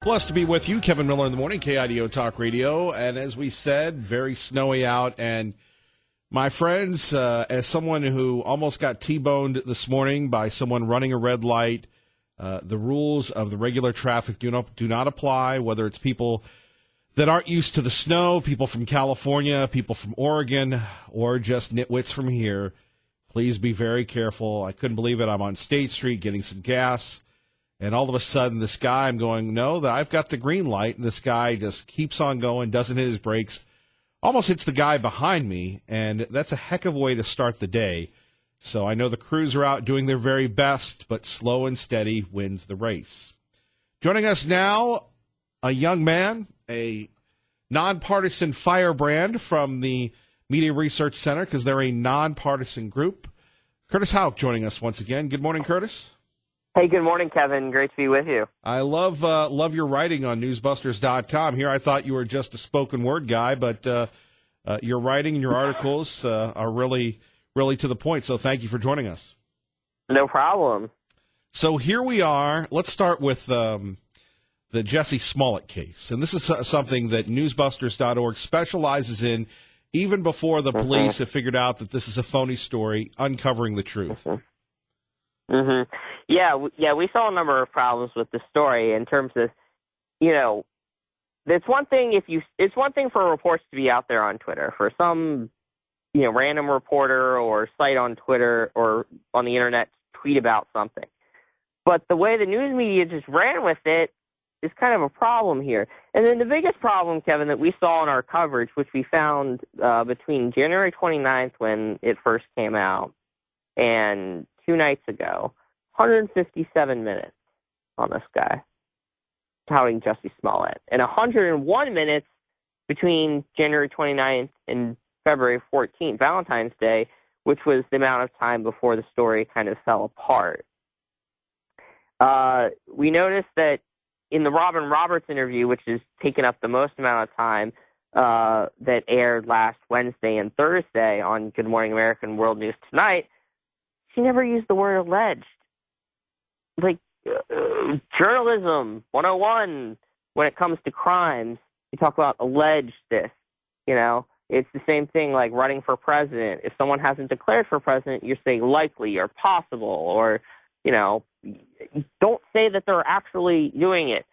Blessed to be with you, Kevin Miller in the morning, KIDO Talk Radio. And as we said, very snowy out. And my friends, as someone who almost got T-boned this morning by someone running a red light, the rules of the regular traffic do not apply, whether it's people that aren't used to the snow, people from California, people from Oregon, or just nitwits from here. Please be very careful. I couldn't believe it. I'm on State Street getting some gas. And all of a sudden, this guy, I'm going, no, I've got the green light. And this guy just keeps on going, doesn't hit his brakes, almost hits the guy behind me. And that's a heck of a way to start the day. So I know the crews are out doing their very best, but slow and steady wins the race. Joining us now, a young man, a nonpartisan firebrand from the Media Research Center, because they're a nonpartisan group. Curtis Houck joining us once again. Good morning, Curtis. Hey, good morning, Kevin. Great to be with you. I love your writing on newsbusters.com. Here I thought you were just a spoken word guy, but your writing and your articles are really, really to the point. So thank you for joining us. No problem. So here we are. Let's start with the Jussie Smollett case. And this is something that newsbusters.org specializes in even before the police have figured out that this is a phony story, uncovering the truth. Yeah, we saw a number of problems with the story in terms of, it's one thing for reports to be out there on Twitter, for some, random reporter or site on Twitter or on the internet to tweet about something. But the way the news media just ran with it is kind of a problem here. And then the biggest problem, Kevin, that we saw in our coverage, which we found between January 29th when it first came out and 2 nights ago, 157 minutes on this guy touting Jussie Smollett, and 101 minutes between January 29th and February 14th, Valentine's Day, which was the amount of time before the story kind of fell apart. We noticed that in the Robin Roberts interview, which has taken up the most amount of time, that aired last Wednesday and Thursday on Good Morning America and World News Tonight, she never used the word alleged. Like, journalism 101, when it comes to crimes, you talk about alleged this, It's the same thing like running for president. If someone hasn't declared for president, you're saying likely or possible or, don't say that they're actually doing it.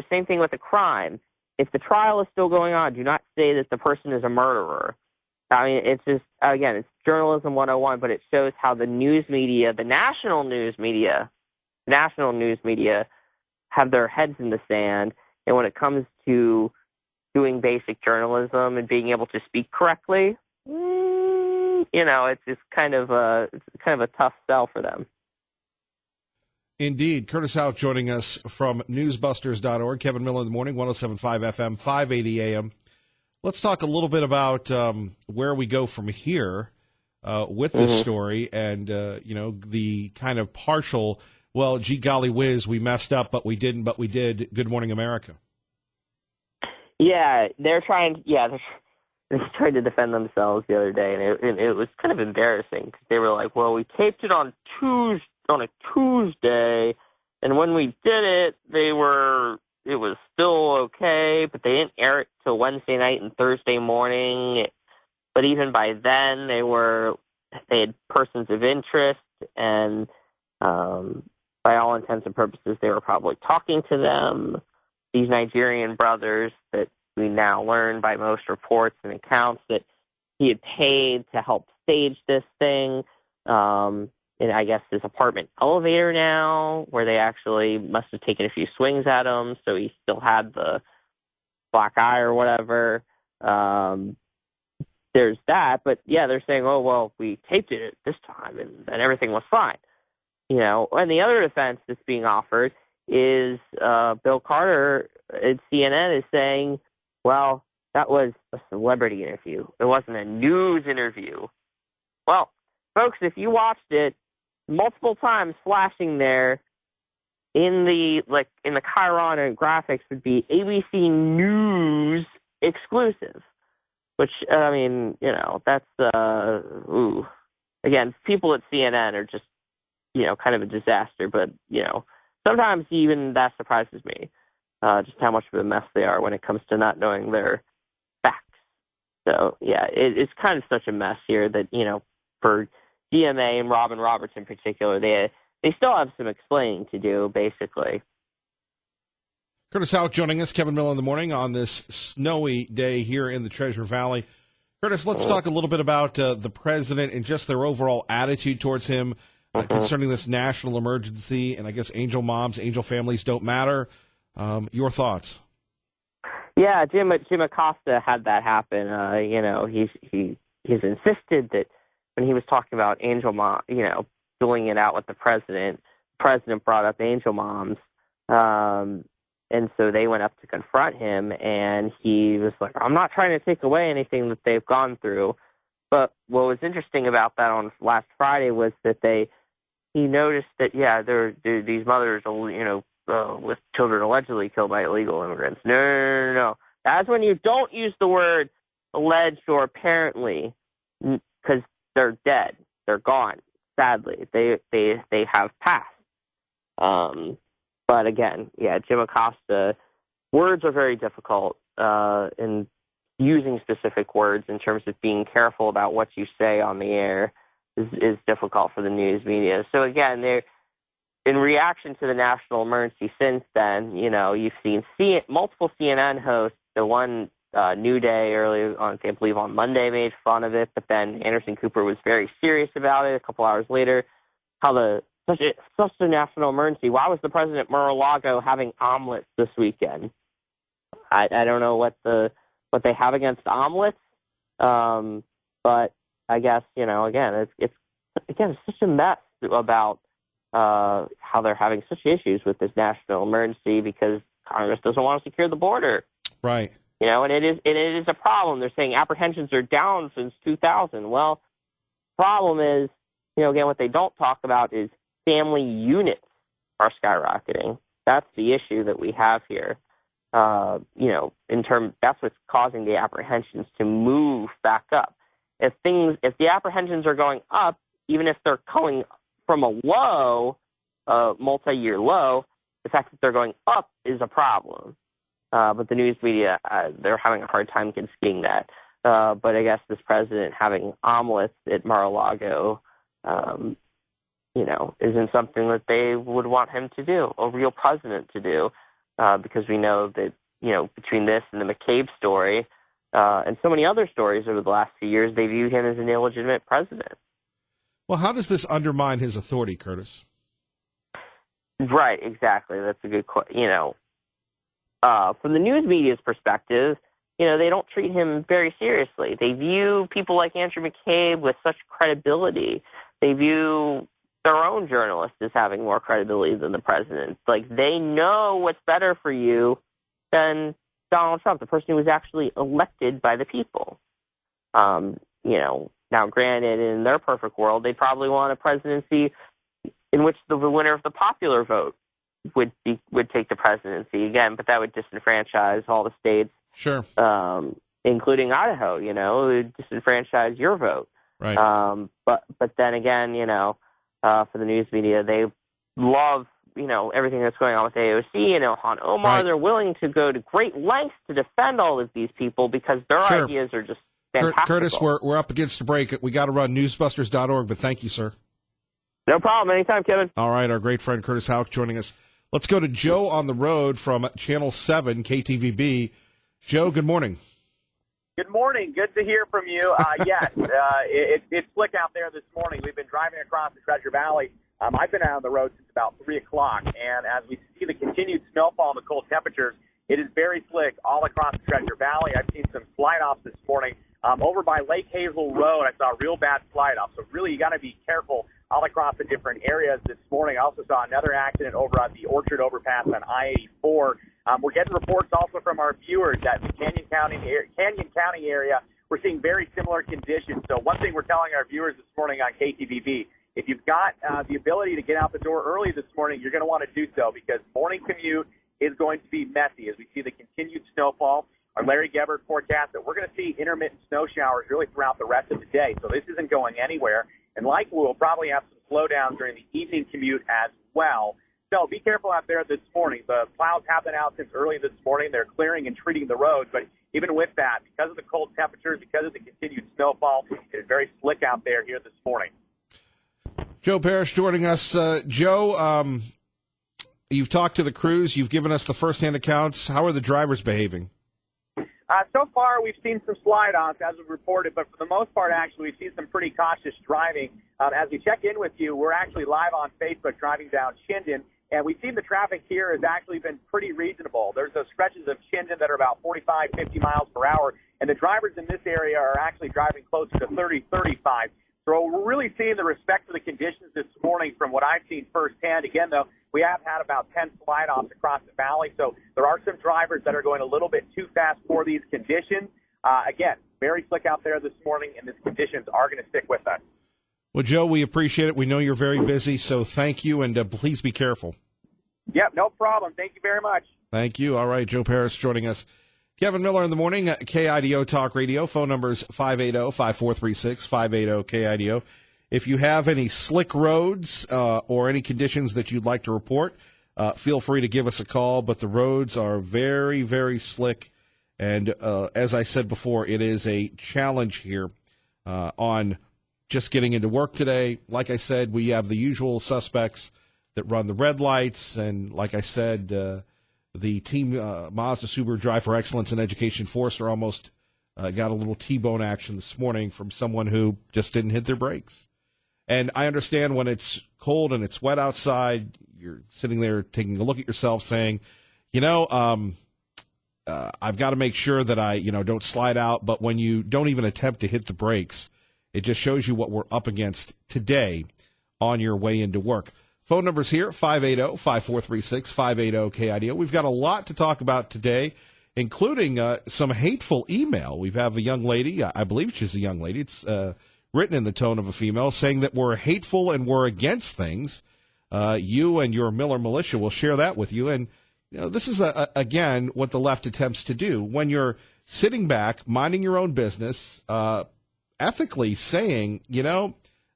Same thing with a crime. If the trial is still going on, do not say that the person is a murderer. I mean, it's just, again, it's journalism 101, but it shows how the news media, the national news media, have their heads in the sand. And when it comes to doing basic journalism and being able to speak correctly, it's kind of a tough sell for them. Indeed. Curtis Houck joining us from newsbusters.org. Kevin Miller in the morning, 107.5 FM, 580 AM. Let's talk a little bit about where we go from here with this story and, the kind of partial, well, gee golly whiz, we messed up, but we didn't, but we did. Good Morning America. Yeah, they're trying to defend themselves the other day, and it was kind of embarrassing because they were like, well, we taped it on a Tuesday, and when we did it, it was still okay, but they didn't air it till Wednesday night and Thursday morning. But even by then, they had persons of interest, and by all intents and purposes, they were probably talking to them. These Nigerian brothers that we now learn by most reports and accounts that he had paid to help stage this thing. In, I guess, his apartment elevator now, where they actually must have taken a few swings at him, so he still had the black eye or whatever. There's that, but yeah, they're saying, oh, well, we taped it at this time, and everything was fine. And the other defense that's being offered is Bill Carter at CNN is saying, well, that was a celebrity interview. It wasn't a news interview. Well, folks, if you watched it, multiple times flashing there in the Chiron and graphics would be ABC News exclusive, which, I mean, that's, Again, people at CNN are just, kind of a disaster, but, sometimes even that surprises me. just how much of a mess they are when it comes to not knowing their facts. So, yeah, it's kind of such a mess here that, for DMA and Robin Roberts in particular, they still have some explaining to do, basically. Curtis Houck joining us, Kevin Miller in the morning on this snowy day here in the Treasure Valley. Curtis, let's talk a little bit about the president and just their overall attitude towards him concerning this national emergency. And I guess angel moms, angel families don't matter. Your thoughts? Yeah, Jim Acosta had that happen. He's insisted that when he was talking about angel mom, doing it out with the president brought up angel moms. And so they went up to confront him, and he was like, I'm not trying to take away anything that they've gone through. But what was interesting about that on last Friday was that he noticed that, there these mothers, with children allegedly killed by illegal immigrants. No. That's when you don't use the word alleged or apparently, because they're dead. They're gone, sadly. They have passed. But again, Jim Acosta, words are very difficult in using specific words in terms of being careful about what you say on the air is difficult for the news media. So again, in reaction to the national emergency since then, you've seen multiple CNN hosts, the one New Day earlier on, I believe on Monday, made fun of it, but then Anderson Cooper was very serious about it a couple hours later, how such a national emergency. Why was the president at Mar-a-Lago having omelets this weekend? I don't know what they have against omelets, but I guess it's such a mess about how they're having such issues with this national emergency because Congress doesn't want to secure the border. Right. And it is a problem. They're saying apprehensions are down since 2000. Well, problem is, again, what they don't talk about is family units are skyrocketing. That's the issue that we have here. That's what's causing the apprehensions to move back up. If the apprehensions are going up, even if they're coming from a low, multi-year low, the fact that they're going up is a problem. But the news media, they're having a hard time conceding that. But I guess this president having omelets at Mar-a-Lago, isn't something that they would want him to do, a real president to do, because we know that, between this and the McCabe story and so many other stories over the last few years, they view him as an illegitimate president. Well, how does this undermine his authority, Curtis? Right, exactly. That's a good question. From the news media's perspective, they don't treat him very seriously. They view people like Andrew McCabe with such credibility. They view their own journalists as having more credibility than the president. Like, they know what's better for you than Donald Trump, the person who was actually elected by the people. Now granted, in their perfect world, they probably want a presidency in which the winner of the popular vote would take the presidency again, but that would disenfranchise all the states, sure, including Idaho. It would disenfranchise your vote. Right. But then again, for the news media, they love everything that's going on with AOC and Ilhan Omar. Right. They're willing to go to great lengths to defend all of these people because their Sure. ideas are just fantastical. Curtis, we're up against a break. We got to run newsbusters.org, but thank you, sir. No problem. Anytime, Kevin. All right, our great friend Curtis Houck joining us. Let's go to Joe on the road from Channel 7, KTVB. Joe, good morning. Good morning. Good to hear from you. Yes, it's slick out there this morning. We've been driving across the Treasure Valley. I've been out on the road since about 3 o'clock, and as we see the continued snowfall and the cold temperatures, it is very slick all across the Treasure Valley. I've seen some slide-offs this morning. Over by Lake Hazel Road, I saw real bad slide-offs. So really, you got to be careful all across the different areas this morning. I also saw another accident over at the Orchard Overpass on I-84. We're getting reports also from our viewers that the Canyon County area, we're seeing very similar conditions. So one thing we're telling our viewers this morning on KTVB, if you've got the ability to get out the door early this morning, you're going to want to do so because morning commute is going to be messy as we see the continued snowfall. Our Larry Gebert forecast that we're going to see intermittent snow showers really throughout the rest of the day. So this isn't going anywhere. And likely we'll probably have some slowdowns during the evening commute as well. So be careful out there this morning. The plows have been out since early this morning. They're clearing and treating the roads. But even with that, because of the cold temperatures, because of the continued snowfall, it is very slick out there here this morning. Joe Parrish joining us. Joe, you've talked to the crews. You've given us the firsthand accounts. How are the drivers behaving? So far, we've seen some slide-offs, as we've reported, but for the most part, actually, we've seen some pretty cautious driving. As we check in with you, we're actually live on Facebook driving down Chinden, and we've seen the traffic here has actually been pretty reasonable. There's those stretches of Chinden that are about 45, 50 miles per hour, and the drivers in this area are actually driving closer to 30, 35. So we're really seeing the respect for the conditions this morning from what I've seen firsthand. Again, though, we have had about 10 slide-offs across the valley, so there are some drivers that are going a little bit too fast for these conditions. Again, very slick out there this morning, and these conditions are going to stick with us. Well, Joe, we appreciate it. We know you're very busy, so thank you, and please be careful. Yep, no problem. Thank you very much. Thank you. All right, Joe Parrish joining us. Kevin Miller in the morning, KIDO Talk Radio. Phone numbers 580-5436, 580-KIDO. If you have any slick roads or any conditions that you'd like to report, feel free to give us a call. But the roads are very, very slick. And as I said before, it is a challenge here on just getting into work today. Like I said, we have the usual suspects that run the red lights. And like I said, the team Mazda Subaru Drive for Excellence in Education Forster almost got a little T-bone action this morning from someone who just didn't hit their brakes. And I understand when it's cold and it's wet outside, you're sitting there taking a look at yourself saying, I've got to make sure that I, don't slide out. But when you don't even attempt to hit the brakes, it just shows you what we're up against today on your way into work. Phone numbers here, 580-5436, 580-KIDO. We've got a lot to talk about today, including some hateful email. We have a young lady, I believe she's a young lady, it's written in the tone of a female, saying that we're hateful and we're against things. You and your Miller militia will share that with you. And this is, again, what the left attempts to do. When you're sitting back, minding your own business, ethically saying,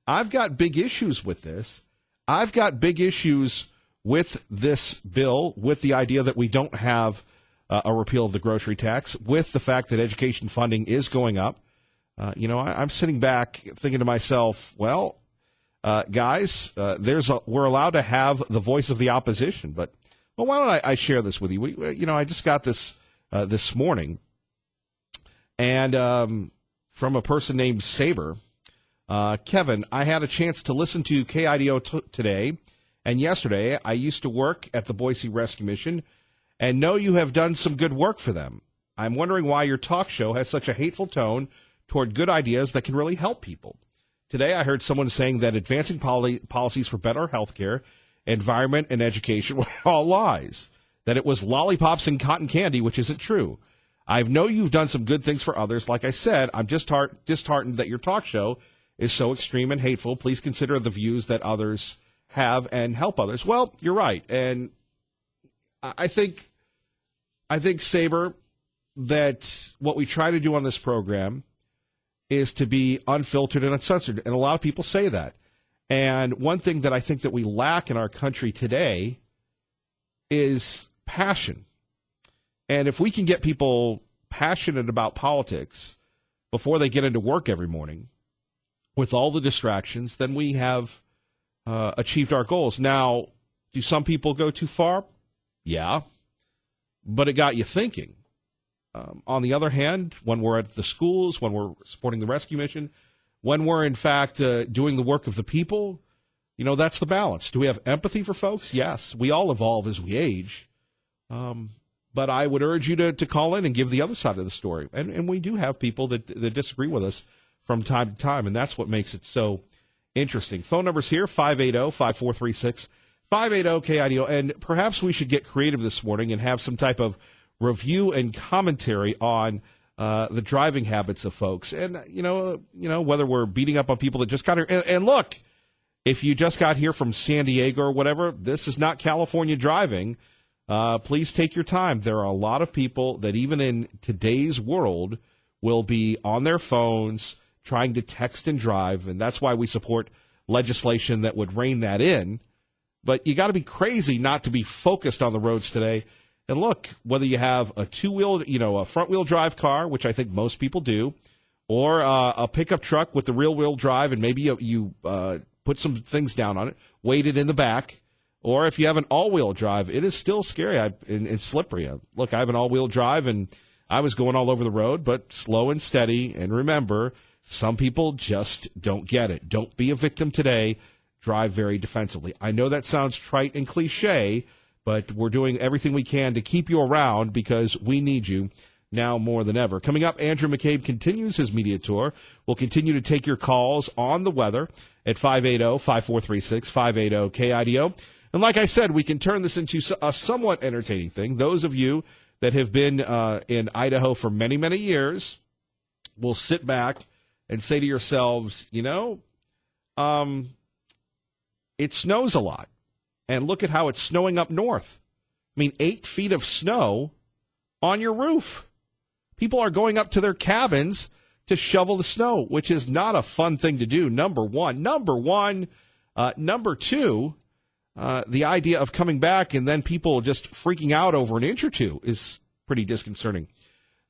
I've got big issues with this. I've got big issues with this bill, with the idea that we don't have a repeal of the grocery tax, with the fact that education funding is going up. I'm sitting back thinking to myself, well, guys, we're allowed to have the voice of the opposition. But, well, why don't I share this with you? I just got this this morning, and from a person named Saber. Kevin, I had a chance to listen to KIDO today and yesterday. I used to work at the Boise Rescue Mission and know you have done some good work for them. I'm wondering why your talk show has such a hateful tone toward good ideas that can really help people. Today, I heard someone saying that advancing policies for better health care, environment, and education were all lies, that it was lollipops and cotton candy, which isn't true. I know you've done some good things for others. Like I said, I'm just disheartened that your talk show is so extreme and hateful. Please consider the views that others have and help others. Well, you're right. And I think, Saber, that what we try to do on this program is to be unfiltered and uncensored. And a lot of people say that. And one thing that I think that we lack in our country today is passion. And if we can get people passionate about politics before they get into work every morning, with all the distractions, then we have achieved our goals. Now, do some people go too far? Yeah. But it got you thinking. On the other hand, when we're at the schools, when we're supporting the rescue mission, when we're, in fact, doing the work of the people, that's the balance. Do we have empathy for folks? Yes. We all evolve as we age. But I would urge you to call in and give the other side of the story. And we do have people that disagree with us from time to time, and that's what makes it so interesting. Phone numbers here, 580-5436, 580-KIDO. And perhaps we should get creative this morning and have some type of review and commentary on the driving habits of folks. And, whether we're beating up on people that just got here. And look, if you just got here from San Diego or whatever, this is not California driving. Please take your time. There are a lot of people that even in today's world will be on their phones trying to text and drive, and that's why we support legislation that would rein that in. But you got to be crazy not to be focused on the roads today. And look, whether you have a a front-wheel drive car, which I think most people do, or a pickup truck with the rear-wheel drive, and maybe you put some things down on it, weight it in the back, or if you have an all-wheel drive, it is still scary and slippery. Look, I have an all-wheel drive, and I was going all over the road, but slow and steady. And remember, some people just don't get it. Don't be a victim today. Drive very defensively. I know that sounds trite and cliche, but we're doing everything we can to keep you around because we need you now more than ever. Coming up, Andrew McCabe continues his media tour. We'll continue to take your calls on the weather at 580-5436, 580-KIDO. And like I said, we can turn this into a somewhat entertaining thing. Those of you that have been in Idaho for many, many years will sit back and say to yourselves, it snows a lot. And look at how it's snowing up north. I mean, 8 feet of snow on your roof. People are going up to their cabins to shovel the snow, which is not a fun thing to do, number one. Number two, the idea of coming back and then people just freaking out over an inch or two is pretty disconcerting.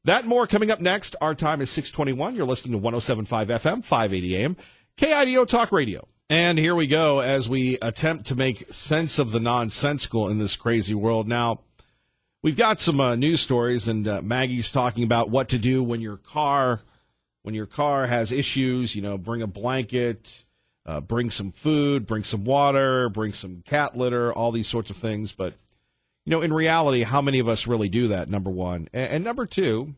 That and more coming up next. Our time is 6:21. You're listening to 107.5 FM, 580 AM, KIDO Talk Radio. And here we go as we attempt to make sense of the nonsensical in this crazy world. Now, we've got some news stories, and Maggie's talking about what to do when your car has issues. Bring a blanket, bring some food, bring some water, bring some cat litter, all these sorts of things. But, in reality, how many of us really do that, number one? And number two,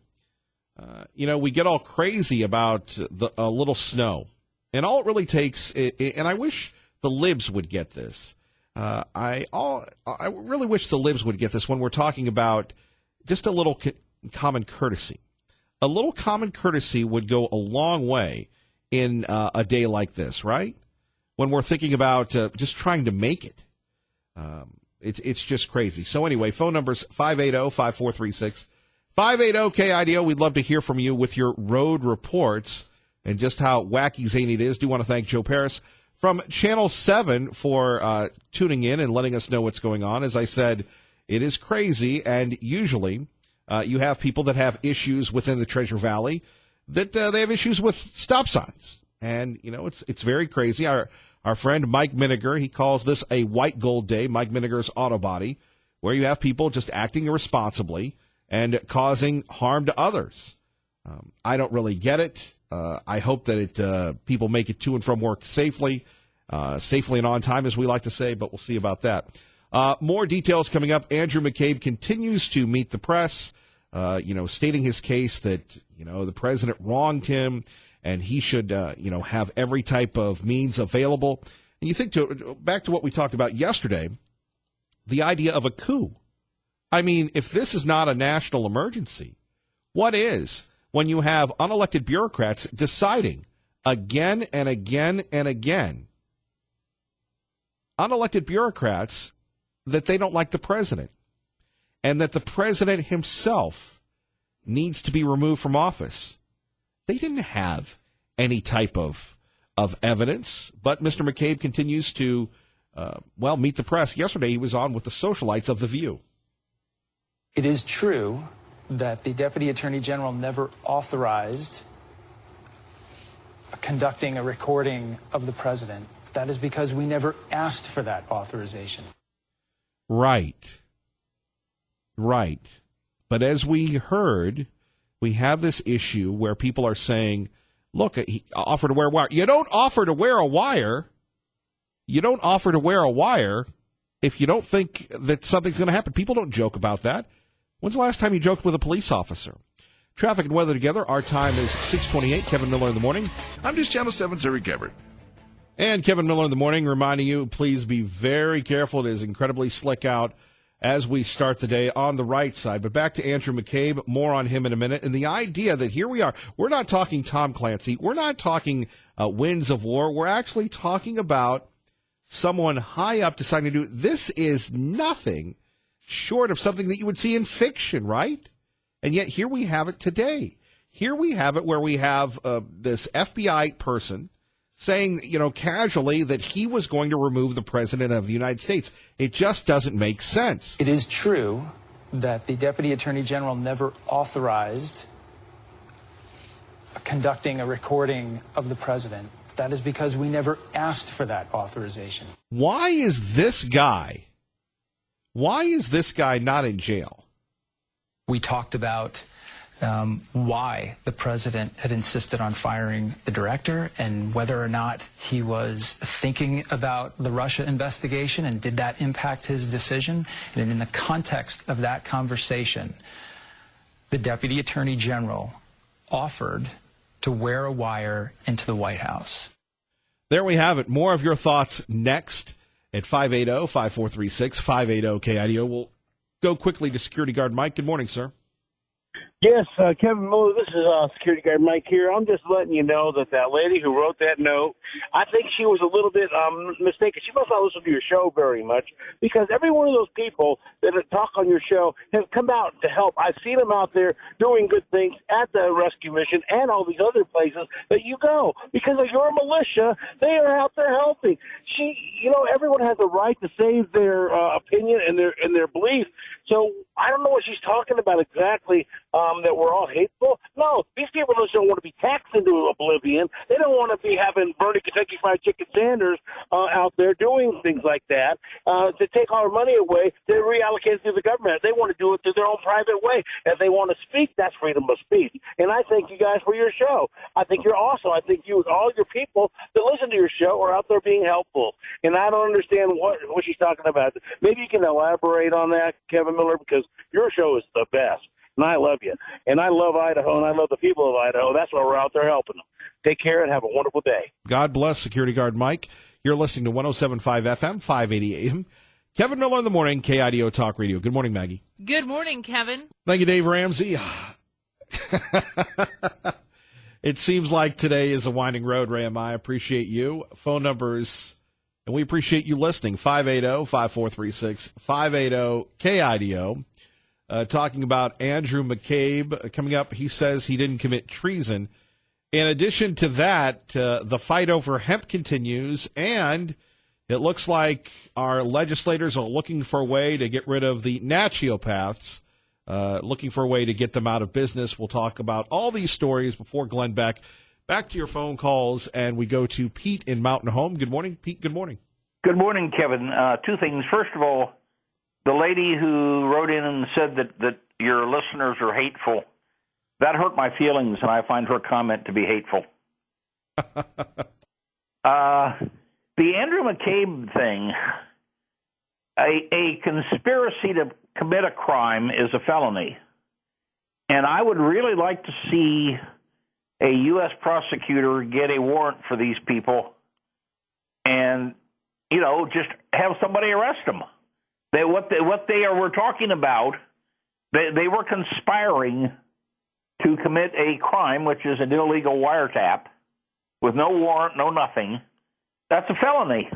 we get all crazy about a little snow. And all it really takes, and I wish the libs would get this. I really wish the libs would get this when we're talking about just a little common courtesy. A little common courtesy would go a long way in a day like this, right? When we're thinking about just trying to make it. It's just crazy. So anyway, phone number's 580-5436, 580-KIDO. We'd love to hear from you with your road reports and just how wacky zany it is. Do want to thank Joe Paris from Channel 7 for tuning in and letting us know what's going on. As I said, it is crazy, and usually you have people that have issues within the Treasure Valley that they have issues with stop signs. And, it's very crazy. Our friend Mike Miniger, he calls this a white gold day, Mike Miniger's Auto Body, where you have people just acting irresponsibly and causing harm to others. I don't really get it. I hope that people make it to and from work safely and on time, as we like to say, but we'll see about that. More details coming up. Andrew McCabe continues to meet the press, stating his case that, the president wronged him and he should, have every type of means available. And you think back to what we talked about yesterday, the idea of a coup. I mean, if this is not a national emergency, what is? When you have unelected bureaucrats deciding again and again and again, unelected bureaucrats, that they don't like the president and that the president himself needs to be removed from office. They didn't have any type of evidence, but Mr. McCabe continues to, meet the press. Yesterday he was on with the socialites of The View. It is true that the Deputy Attorney General never authorized conducting a recording of the president. That is because we never asked for that authorization. Right. But as we heard, we have this issue where people are saying, look, he offered to wear a wire. You don't offer to wear a wire. You don't offer to wear a wire if you don't think that something's going to happen. People don't joke about that. When's the last time you joked with a police officer? Traffic and weather together. Our time is 6:28. Kevin Miller in the morning. I'm just Channel 7's Eric Everett. And Kevin Miller in the morning, reminding you, please be very careful. It is incredibly slick out as we start the day on the right side. But back to Andrew McCabe, more on him in a minute. And the idea that here we are, we're not talking Tom Clancy. We're not talking Winds of War. We're actually talking about someone high up deciding to do this is nothing short of something that you would see in fiction, right? And yet here we have it today. Here we have it where we have this FBI person saying, casually that he was going to remove the president of the United States. It just doesn't make sense. It is true that the Deputy Attorney General never authorized conducting a recording of the president. That is because we never asked for that authorization. Why is this guy not in jail? We talked about why the president had insisted on firing the director and whether or not he was thinking about the Russia investigation and did that impact his decision. And in the context of that conversation, the Deputy Attorney General offered to wear a wire into the White House. There we have it. More of your thoughts next at 580-5436, 580-KIDO. We'll go quickly to security guard Mike. Good morning, sir. Yes, Kevin Miller, this is security guard Mike here. I'm just letting you know that lady who wrote that note, I think she was a little bit mistaken. She must not listen to your show very much, because every one of those people that talk on your show have come out to help. I've seen them out there doing good things at the rescue mission and all these other places that you go. Because of your militia, they are out there helping. Everyone has a right to say their opinion and their belief. So I don't know what she's talking about exactly, that we're all hateful. No, these people just don't want to be taxed into oblivion. They don't want to be having Bernie Kentucky Fried Chicken Sanders out there doing things like that to take our money away to reallocate it to the government. They want to do it through their own private way. If they want to speak, that's freedom of speech. And I thank you guys for your show. I think you're awesome. I think all your people that listen to your show are out there being helpful. And I don't understand what she's talking about. Maybe you can elaborate on that, Kevin Miller, because your show is the best. And I love you. And I love Idaho, and I love the people of Idaho. That's why we're out there helping them. Take care and have a wonderful day. God bless security guard Mike. You're listening to 107.5 FM, 580 AM. Kevin Miller in the morning, KIDO Talk Radio. Good morning, Maggie. Good morning, Kevin. Thank you, Dave Ramsey. It seems like today is a winding road, Ram. I appreciate you. Phone numbers, and we appreciate you listening, 580-5436, 580-KIDO. Talking about Andrew McCabe coming up. He says he didn't commit treason. In addition to that, the fight over hemp continues, and it looks like our legislators are looking for a way to get rid of the naturopaths, looking for a way to get them out of business. We'll talk about all these stories before Glenn Beck. Back to your phone calls, and we go to Pete in Mountain Home. Good morning, Pete. Good morning. Good morning, Kevin. Two things. First of all, the lady who wrote in and said that your listeners are hateful, that hurt my feelings, and I find her comment to be hateful. The Andrew McCabe thing, a conspiracy to commit a crime is a felony. And I would really like to see a U.S. prosecutor get a warrant for these people and, just have somebody arrest them. What they were talking about, they were conspiring to commit a crime, which is an illegal wiretap, with no warrant, no nothing. That's a felony.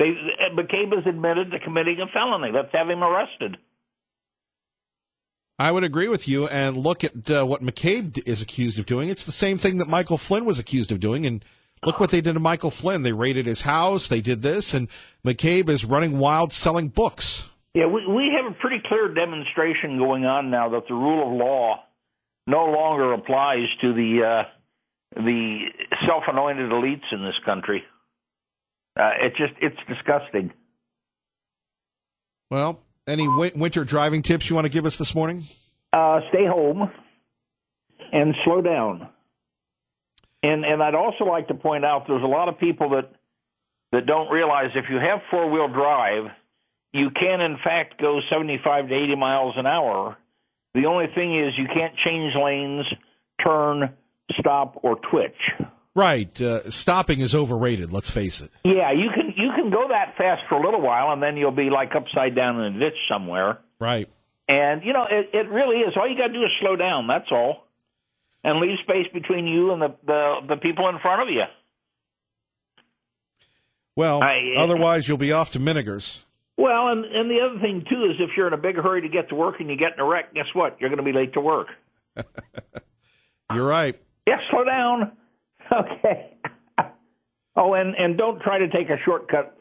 McCabe has admitted to committing a felony. Let's have him arrested. I would agree with you, and look at what McCabe is accused of doing. It's the same thing that Michael Flynn was accused of doing, and look what they did to Michael Flynn. They raided his house, they did this, and McCabe is running wild selling books. Yeah, we have a pretty clear demonstration going on now that the rule of law no longer applies to the self-anointed elites in this country. It's disgusting. Well, any winter driving tips you want to give us this morning? Stay home and slow down. And I'd also like to point out there's a lot of people that don't realize if you have four-wheel drive, you can, in fact, go 75 to 80 miles an hour. The only thing is you can't change lanes, turn, stop, or twitch. Right. Stopping is overrated, let's face it. Yeah, you can go that fast for a little while, and then you'll be like upside down in a ditch somewhere. Right. And, it really is. All you got to do is slow down, that's all. And leave space between you and the people in front of you. Well, otherwise you'll be off to Minigers. Well, and the other thing, too, is if you're in a big hurry to get to work and you get in a wreck, guess what? You're going to be late to work. You're right. Yeah, slow down. Okay. Oh, and don't try to take a shortcut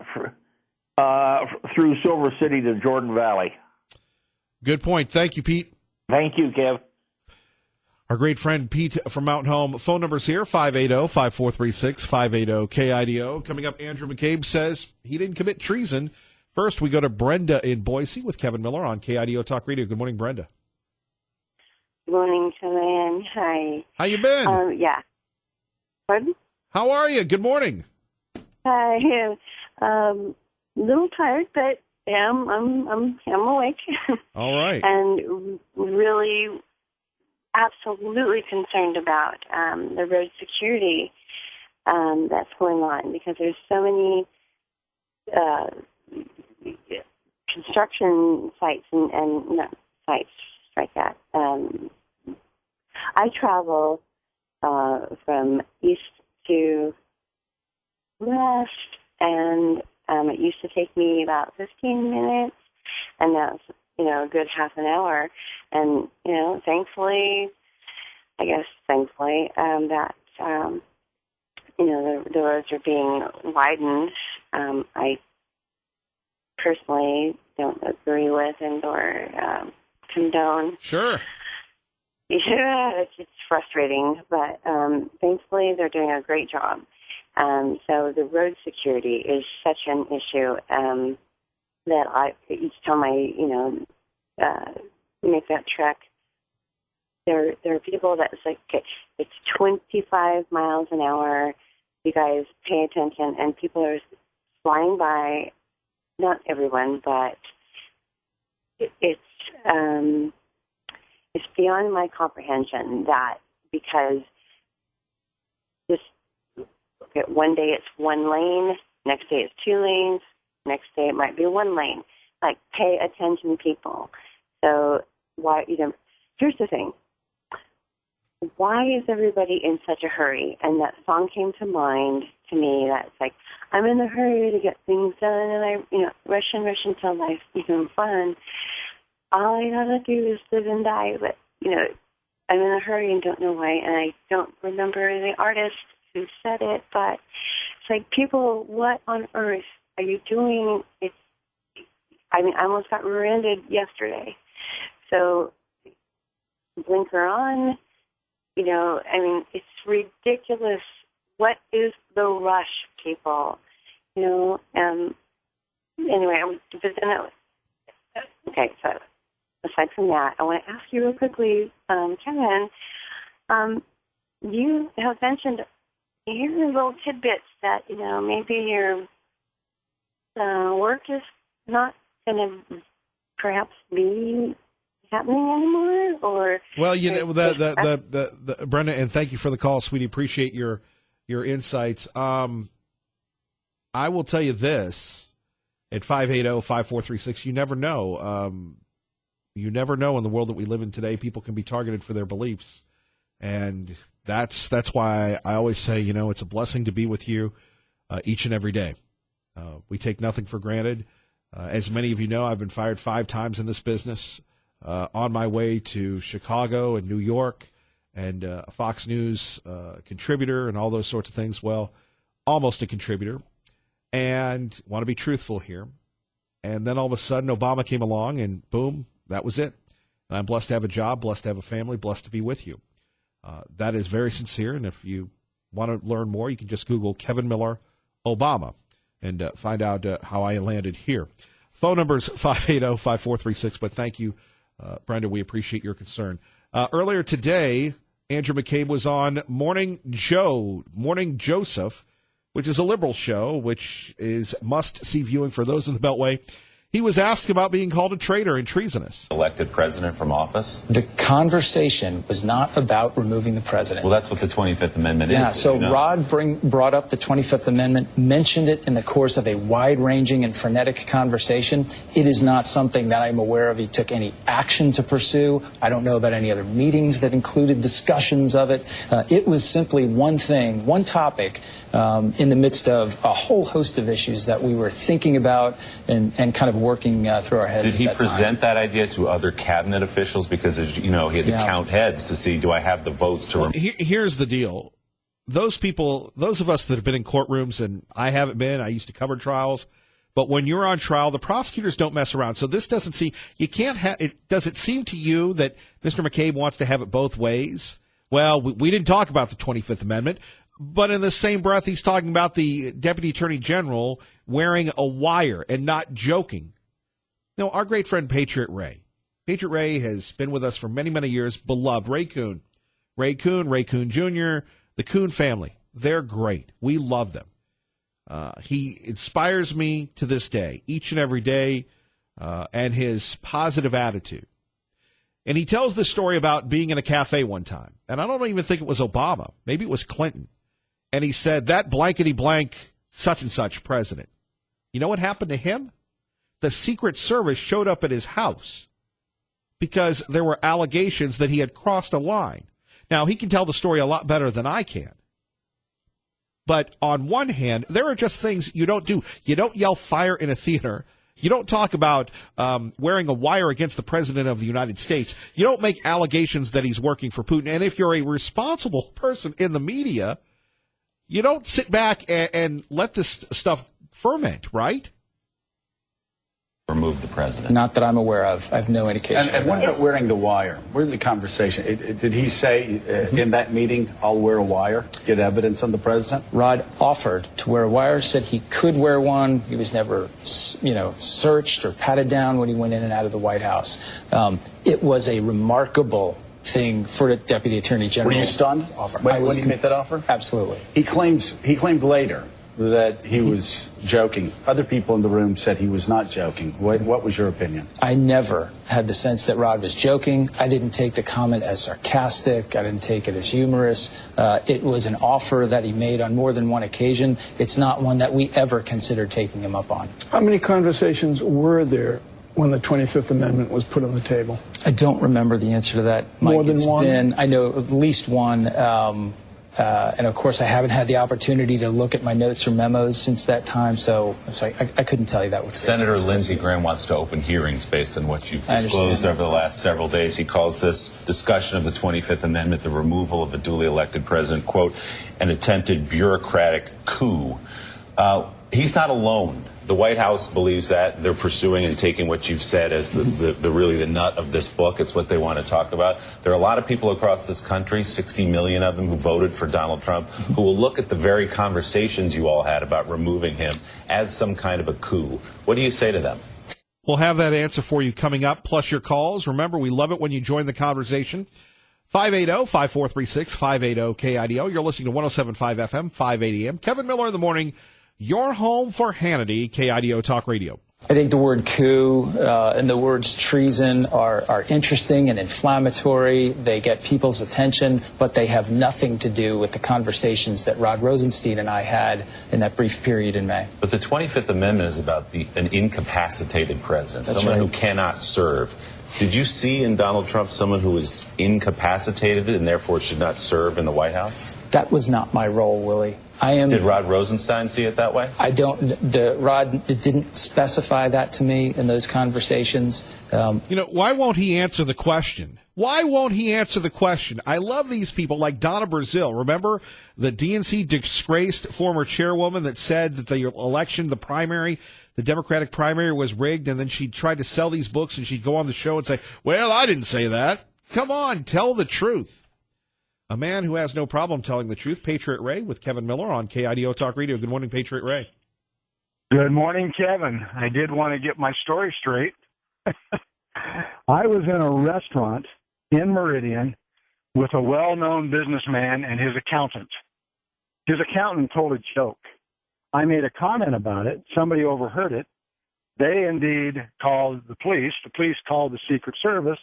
through Silver City to Jordan Valley. Good point. Thank you, Pete. Thank you, Kev. Our great friend Pete from Mountain Home. Phone numbers here, 580-5436, 580-KIDO. Coming up, Andrew McCabe says he didn't commit treason. First, we go to Brenda in Boise with Kevin Miller on KIDO Talk Radio. Good morning, Brenda. Good morning, Joanne. Hi. How you been? Yeah. Pardon? How are you? Good morning. Hi. A little tired, but yeah, I'm awake. All right. And really, absolutely concerned about the road security that's going on, because there's so many construction sites and not sites like that. I travel from east to west, and it used to take me about 15 minutes, and that's, a good half an hour. And, thankfully, that, the roads are being widened. I personally don't agree with or condone. Sure. Yeah, it's frustrating, but thankfully they're doing a great job. So the road security is such an issue that each time I, make that trek, there are people that's like, okay, it's 25 miles an hour. You guys pay attention, and people are flying by. Not everyone, but it's beyond my comprehension that, because one day it's one lane, next day it's two lanes, next day it might be one lane. Like, pay attention, people. So why, here's the thing. Why is everybody in such a hurry? And that song came to mind to me. That's like, I'm in a hurry to get things done, and I, rush until life's even fun. All I gotta do is live and die. But, I'm in a hurry and don't know why. And I don't remember the artist who said it, but it's like, people, what on earth are you doing? I almost got rear-ended yesterday. So, blinker on. It's ridiculous. What is the rush, people? Anyway, okay, so aside from that, I want to ask you real quickly, Kevin, you have mentioned here little tidbits that, maybe your work is not going to perhaps be happening anymore, or well, the Brenda, and thank you for the call, sweetie. Appreciate your insights. I will tell you this: at 580-5436, you never know. You never know in the world that we live in today. People can be targeted for their beliefs, and that's why I always say, it's a blessing to be with you each and every day. We take nothing for granted. As many of you know, I've been fired 5 times in this business. On my way to Chicago and New York, and a Fox News contributor and all those sorts of things. Well, almost a contributor, and want to be truthful here. And then all of a sudden, Obama came along, and boom, that was it. And I'm blessed to have a job, blessed to have a family, blessed to be with you. That is very sincere, and if you want to learn more, you can just Google Kevin Miller Obama and find out how I landed here. Phone number is 580-5436, but thank you, Brenda, we appreciate your concern. Earlier today, Andrew McCabe was on Morning Joseph, which is a liberal show, which is must-see viewing for those in the Beltway. He was asked about being called a traitor and treasonous. Elected president from office? The conversation was not about removing the president. Well, that's what the 25th Amendment is. Yeah, so Rod brought up the 25th Amendment, mentioned it in the course of a wide-ranging and frenetic conversation. It is not something that I'm aware of he took any action to pursue. I don't know about any other meetings that included discussions of it. It was simply one thing, one topic in the midst of a whole host of issues that we were thinking about and kind of working through our heads. Did he present that idea to other cabinet officials? Because, as you know, he had to count heads to see, do I have the votes to... Here's the deal. those people, those of us that have been in courtrooms, and I haven't been, I used to cover trials, but when you're on trial, the prosecutors don't mess around. So this doesn't seem, you can't have, does it seem to you that Mr. McCabe wants to have it both ways? Well, we didn't talk about the 25th Amendment, but in the same breath, he's talking about the Deputy Attorney General wearing a wire and not joking. No, our great friend Patriot Ray. Patriot Ray has been with us for many, many years, beloved. Ray Kuhn, Ray Kuhn Jr., the Kuhn family. They're great. We love them. He inspires me to this day, each and every day, and his positive attitude. And he tells this story about being in a cafe one time. And I don't even think it was Obama. Maybe it was Clinton. And he said, that blankety blank such and such president. You know what happened to him? The Secret Service showed up at his house because there were allegations that he had crossed a line. Now, he can tell the story a lot better than I can. But on one hand, there are just things you don't do. You don't yell fire in a theater. You don't talk about wearing a wire against the president of the United States. You don't make allegations that he's working for Putin. And if you're a responsible person in the media, you don't sit back and let this stuff ferment, right? Remove the president. Not that I'm aware of. I have no indication. And what about wearing the wire? Where's the conversation? Did he say in that meeting, I'll wear a wire, get evidence on the president? Rod offered to wear a wire, said he could wear one. He was never, searched or patted down when he went in and out of the White House. It was a remarkable thing for the Deputy Attorney General. Were you stunned offer. when he made that offer? Absolutely. He claimed later that he was joking. Other people in the room said he was not joking. What was your opinion? I never had the sense that Rod was joking. I didn't take the comment as sarcastic. I didn't take it as humorous. It was an offer that he made on more than one occasion. It's not one that we ever considered taking him up on. How many conversations were there when the 25th Amendment was put on the table? I don't remember the answer to that, Mike. More than one? I know at least one. And of course, I haven't had the opportunity to look at my notes or memos since that time, so I couldn't tell you that with Senator Lindsey Graham wants to open hearings based on what you've disclosed over the last several days. He calls this discussion of the 25th Amendment, the removal of a duly elected president, quote, an attempted bureaucratic coup. He's not alone. The White House believes that. They're pursuing and taking what you've said as the really the nut of this book. It's what they want to talk about. There are a lot of people across this country, 60 million of them, who voted for Donald Trump, who will look at the very conversations you all had about removing him as some kind of a coup. What do you say to them? We'll have that answer for you coming up, plus your calls. Remember, we love it when you join the conversation. 580-5436, 580-KIDO. You're listening to 107.5 FM, 580 AM. Kevin Miller in the morning. Your home for Hannity, KIDO Talk Radio. I think the word coup and the words treason are interesting and inflammatory. They get people's attention, but they have nothing to do with the conversations that Rod Rosenstein and I had in that brief period in May. But the 25th Amendment is about an incapacitated president, That's someone right. who cannot serve. Did you see in Donald Trump someone who is incapacitated and therefore should not serve in the White House? That was not my role, Willie. Did Rod Rosenstein see it that way? Rod didn't specify that to me in those conversations. Why won't he answer the question? Why won't he answer the question? I love these people like Donna Brazile. Remember the DNC disgraced former chairwoman that said that the election, the Democratic primary was rigged, and then she tried to sell these books and she'd go on the show and say, well, I didn't say that. Come on, tell the truth. A man who has no problem telling the truth, Patriot Ray with Kevin Miller on KIDO Talk Radio. Good morning, Patriot Ray. Good morning, Kevin. I did want to get my story straight. I was in a restaurant in Meridian with a well-known businessman and his accountant. His accountant told a joke. I made a comment about it. Somebody overheard it. They indeed called the police. The police called the Secret Service.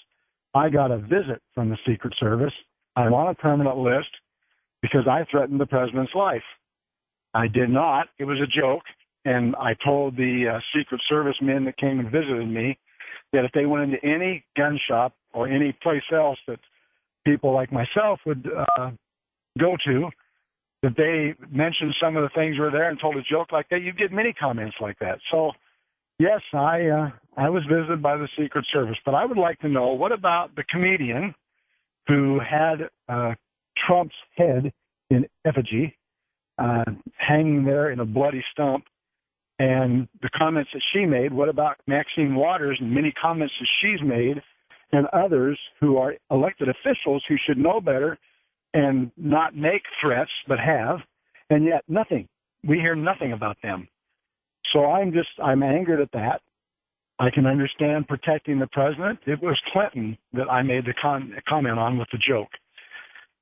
I got a visit from the Secret Service. I'm on a permanent list because I threatened the president's life. I did not. It was a joke. And I told the Secret Service men that came and visited me that if they went into any gun shop or any place else that people like myself would go to, that they mentioned some of the things were there and told a joke like that, you get many comments like that. So, yes, I was visited by the Secret Service. But I would like to know, what about the comedian who had Trump's head in effigy, hanging there in a bloody stump. And the comments that she made, what about Maxine Waters and many comments that she's made, and others who are elected officials who should know better and not make threats, but have, and yet nothing. We hear nothing about them. So I'm angered at that. I can understand protecting the president. It was Clinton that I made the comment on with the joke.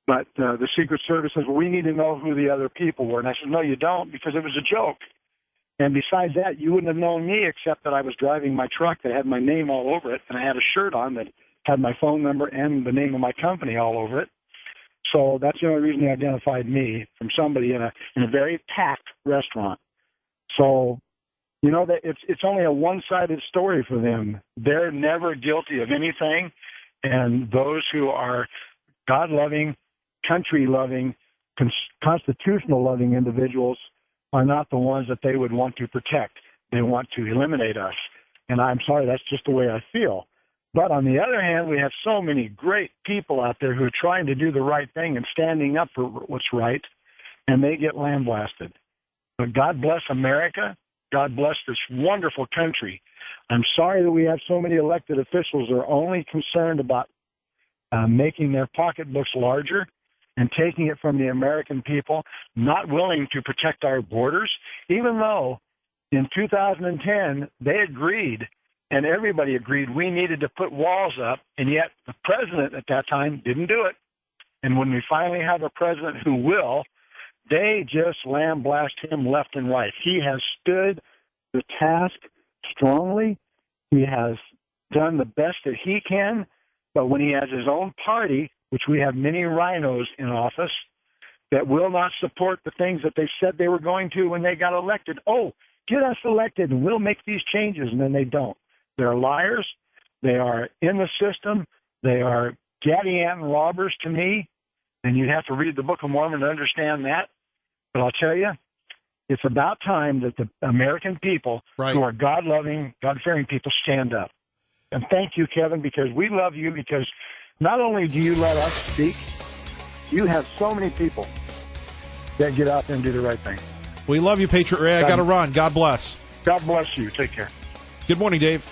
But the Secret Service says, well, we need to know who the other people were. And I said, no, you don't, because it was a joke. And besides that, you wouldn't have known me except that I was driving my truck that had my name all over it, and I had a shirt on that had my phone number and the name of my company all over it. So that's the only reason they identified me from somebody in a very packed restaurant. So, you know, that it's only a one-sided story for them. They're never guilty of anything, and those who are God-loving, country-loving, constitutional-loving individuals are not the ones that they would want to protect. They want to eliminate us. And I'm sorry, that's just the way I feel. But on the other hand, we have so many great people out there who are trying to do the right thing and standing up for what's right, and they get lambasted. But God bless America. God bless this wonderful country. I'm sorry that we have so many elected officials who are only concerned about making their pocketbooks larger and taking it from the American people, not willing to protect our borders, even though in 2010 they agreed, and everybody agreed, we needed to put walls up, and yet the president at that time didn't do it. And when we finally have a president who will, they just lambaste him left and right. He has stood the task strongly. He has done the best that he can, but when he has his own party, which we have many rhinos in office that will not support the things that they said they were going to when they got elected. Oh, get us elected and we'll make these changes, and then they don't. They're liars. They are in the system. They are Gadianton robbers to me, and you'd have to read the Book of Mormon to understand that. But I'll tell you, it's about time that the American people who are God-loving, God-fearing people stand up. And thank you, Kevin, because we love you, because not only do you let us speak, you have so many people that get out there and do the right thing. We love you, Patriot Ray. I got to run. God bless. God bless you. Take care. Good morning, Dave.